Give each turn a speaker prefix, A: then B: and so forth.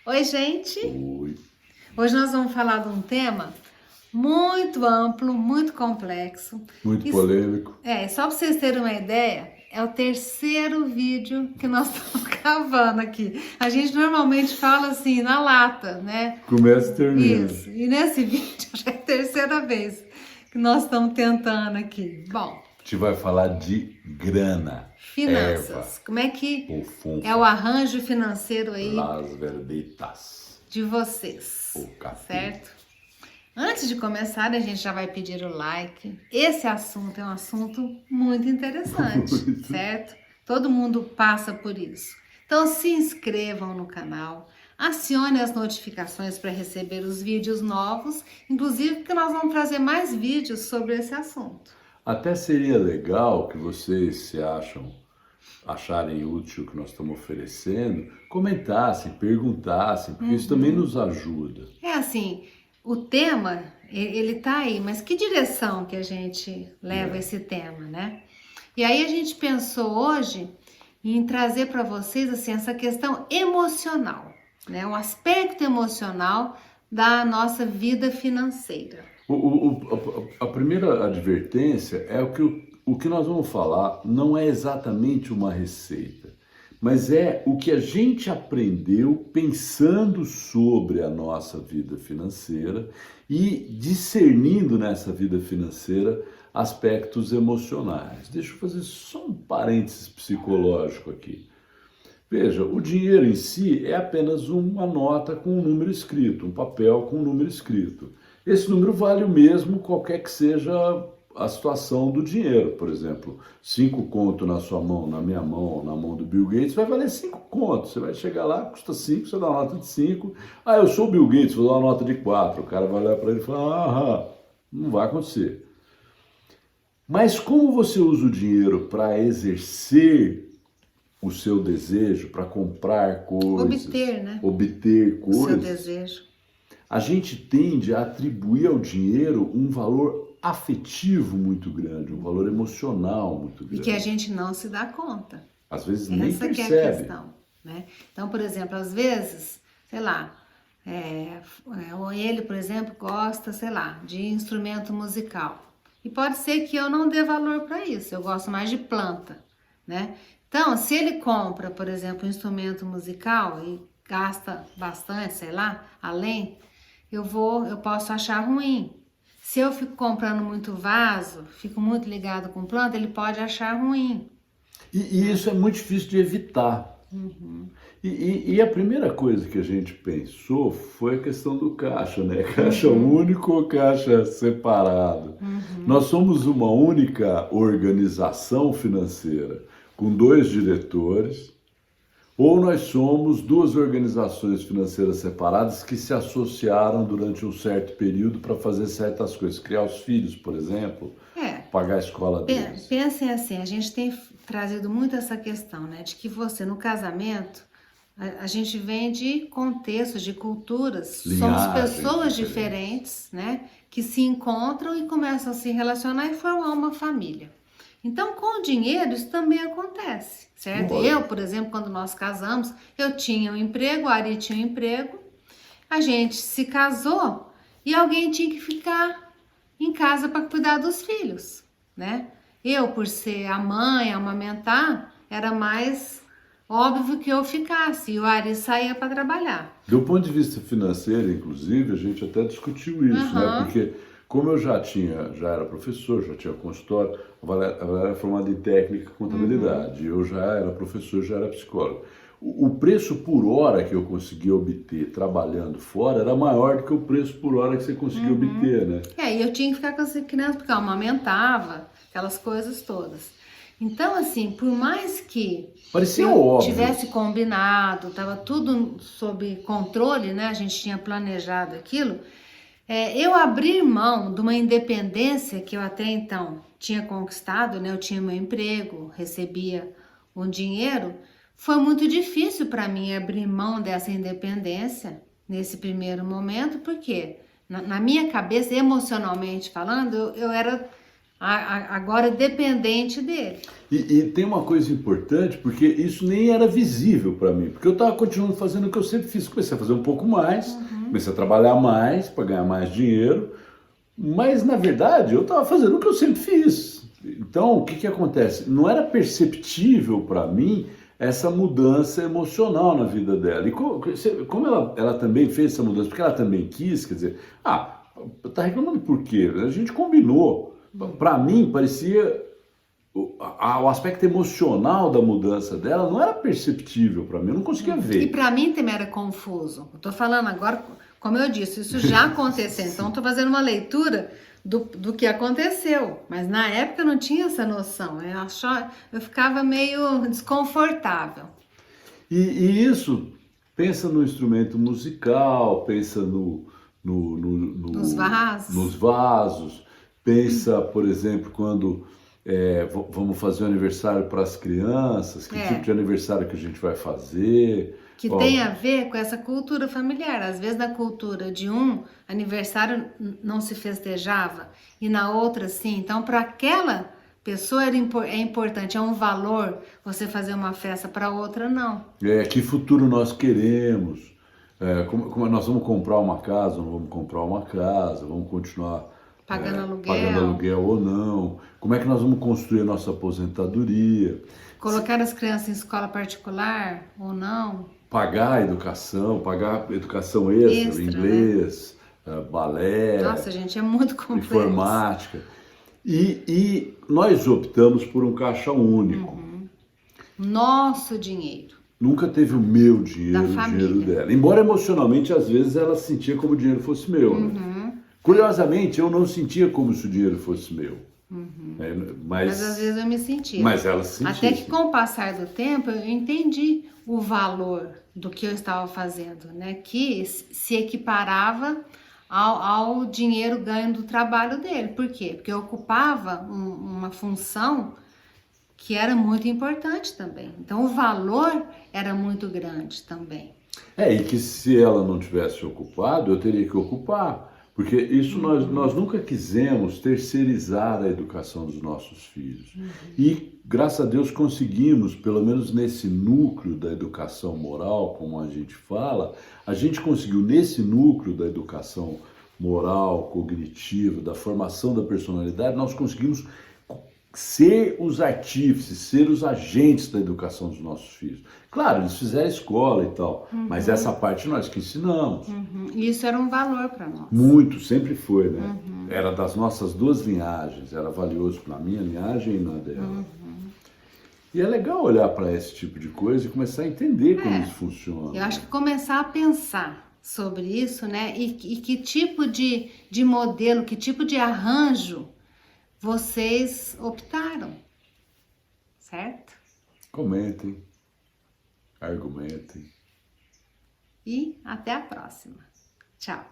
A: Oi, gente!
B: Oi.
A: Hoje nós vamos falar de um tema muito amplo, muito complexo.
B: Muito
A: Isso-
B: polêmico.
A: Só para vocês terem uma ideia, é o terceiro vídeo que nós estamos gravando aqui. A gente normalmente fala assim, na lata, né?
B: Começa e termina.
A: Isso, e nesse vídeo já é a terceira vez que nós estamos tentando aqui. Bom,
B: A gente vai falar de grana,
A: finanças. Como é que
B: bufunfa,
A: é o arranjo financeiro aí
B: las verditas,
A: de vocês,
B: o capim.
A: certo? Antes de começar, a gente já vai pedir o like. Esse assunto é um assunto muito interessante,
B: Muito.
A: certo? Todo mundo passa por isso. Então se inscrevam no canal, acione as notificações para receber os vídeos novos, inclusive porque nós vamos trazer mais vídeos sobre esse assunto.
B: Até seria legal que vocês acharem útil o que nós estamos oferecendo, comentassem, perguntassem, porque isso também nos ajuda.
A: É assim, o tema, ele tá aí, mas que direção que a gente leva esse tema, né? E aí a gente pensou hoje em trazer para vocês assim essa questão emocional, né? O aspecto emocional da nossa vida financeira.
B: A primeira advertência é o que nós vamos falar não é exatamente uma receita, mas é o que a gente aprendeu pensando sobre a nossa vida financeira e discernindo nessa vida financeira aspectos emocionais. Deixa eu fazer só um parênteses psicológico aqui. Veja, o dinheiro em si é apenas uma nota com um número escrito, um papel com um número escrito. Esse número vale o mesmo qualquer que seja a situação do dinheiro. Por exemplo, 5 contos na sua mão, na minha mão, na mão do Bill Gates, vai valer 5 contos. Você vai chegar lá, custa 5, você dá uma nota de 5. Ah, eu sou o Bill Gates, vou dar uma nota de 4. O cara vai olhar para ele e falar, não vai acontecer. Mas como você usa o dinheiro para exercer o seu desejo, para comprar coisas, obter
A: O seu
B: coisas,
A: desejo.
B: a gente tende a atribuir ao dinheiro um valor afetivo muito grande, um valor emocional muito
A: E
B: grande.
A: que a gente não se dá conta.
B: Às vezes nem
A: Essa que é a
B: percebe.
A: questão, né? Então, por exemplo, às vezes, sei lá, ou ele, por exemplo, gosta, sei lá, de instrumento musical. E pode ser que eu não dê valor para isso, eu gosto mais de planta, né? Então, se ele compra, por exemplo, um instrumento musical e gasta bastante, sei lá, além, eu posso achar ruim. Se eu fico comprando muito vaso, fico muito ligado com planta, ele pode achar ruim.
B: E isso é muito difícil de evitar. E a primeira coisa que a gente pensou foi a questão do caixa, né? Caixa único ou caixa separado? Nós somos uma única organização financeira, com 2 diretores, ou nós somos 2 organizações financeiras separadas que se associaram durante um certo período para fazer certas coisas, criar os filhos, por exemplo, pagar a escola deles.
A: Pensem assim, a gente tem trazido muito essa questão, né, de que você no casamento, a gente vem de contextos, de culturas, somos
B: Linhagens
A: pessoas diferentes, né, que se encontram e começam a se relacionar e formar uma família. Então, com o dinheiro, isso também acontece, certo?
B: Lógico.
A: Eu, por exemplo, quando nós casamos, eu tinha um emprego, a Ari tinha um emprego, a gente se casou e alguém tinha que ficar em casa para cuidar dos filhos, né? Eu, por ser a mãe, amamentar, era mais óbvio que eu ficasse e o Ari saía para trabalhar.
B: Do ponto de vista financeiro, inclusive, a gente até discutiu isso, né? Porque como eu já era professor, já tinha consultório, a Valéria era formada em técnica e contabilidade, eu já era professor, já era psicólogo. O preço por hora que eu conseguia obter trabalhando fora era maior do que o preço por hora que você conseguia obter, né?
A: E eu tinha que ficar com essa criança porque eu amamentava, aquelas coisas todas. Então, assim, por mais que
B: Parecia
A: eu
B: óbvio.
A: tivesse combinado, estava tudo sob controle, né? A gente tinha planejado aquilo. Eu abrir mão de uma independência que eu até então tinha conquistado, né? Eu tinha meu emprego, recebia um dinheiro. Foi muito difícil para mim abrir mão dessa independência nesse primeiro momento, porque na minha cabeça, emocionalmente falando, eu era agora dependente dele.
B: E tem uma coisa importante, porque isso nem era visível para mim, porque eu estava continuando fazendo o que eu sempre fiz. Comecei a fazer um pouco mais, comecei a trabalhar mais para ganhar mais dinheiro, mas na verdade eu estava fazendo o que eu sempre fiz. Então o que que acontece? Não era perceptível para mim essa mudança emocional na vida dela. E como ela também fez essa mudança, porque ela também quis, quer dizer, tá reclamando por quê? A gente combinou. Para mim parecia o aspecto emocional da mudança dela não era perceptível para mim, eu não conseguia
A: E
B: ver.
A: para mim também era confuso. Eu tô falando agora, como eu disse, isso já aconteceu. Então, eu tô fazendo uma leitura do que aconteceu. Mas na época eu não tinha essa noção. Eu ficava meio desconfortável.
B: E isso, pensa no instrumento musical, pensa
A: Nos vasos.
B: nos vasos, pensa, por exemplo, quando vamos fazer um aniversário para as crianças, que tipo de aniversário que a gente vai fazer.
A: Que tem a ver com essa cultura familiar. Às vezes, na cultura de um, aniversário não se festejava, e na outra, sim. Então, para aquela pessoa é importante, é um valor você fazer uma festa, para outra, não.
B: Que futuro nós queremos? Como nós vamos comprar uma casa, não vamos comprar uma casa, vamos continuar pagando aluguel ou não? Como é que nós vamos construir a nossa aposentadoria?
A: Colocar as crianças em escola particular ou não?
B: Pagar educação extra, inglês, balé,
A: Nossa, gente, é muito complexo.
B: informática. E nós optamos por um caixa único.
A: Nosso dinheiro.
B: Nunca teve o meu dinheiro,
A: Da
B: o dinheiro
A: família.
B: dela. Embora emocionalmente, às vezes, ela sentia como o dinheiro fosse meu. Né? Curiosamente, eu não sentia como se o dinheiro fosse meu.
A: Mas às vezes eu me sentia.
B: Mas ela se sentia.
A: Até que com o passar do tempo eu entendi o valor do que eu estava fazendo, né? Que se equiparava ao dinheiro ganho do trabalho dele. Por quê? Porque eu ocupava uma função que era muito importante também. Então o valor era muito grande também.
B: E que se ela não tivesse ocupado, eu teria que ocupar. Porque isso nós nunca quisemos terceirizar a educação dos nossos filhos. E, graças a Deus, conseguimos, pelo menos nesse núcleo da educação moral, como a gente fala, a gente conseguiu, nesse núcleo da educação moral, cognitiva, da formação da personalidade, nós conseguimos ser os artífices, ser os agentes da educação dos nossos filhos. Claro, eles fizeram escola e tal, mas essa parte nós que ensinamos.
A: Isso era um valor para nós.
B: Muito, sempre foi, né? Era das nossas duas linhagens, era valioso na minha linhagem e na dela. E é legal olhar para esse tipo de coisa e começar a entender como isso funciona.
A: Eu acho que começar a pensar sobre isso, né? E que tipo de modelo, que tipo de arranjo vocês optaram, certo?
B: Comentem, argumentem.
A: E até a próxima. Tchau.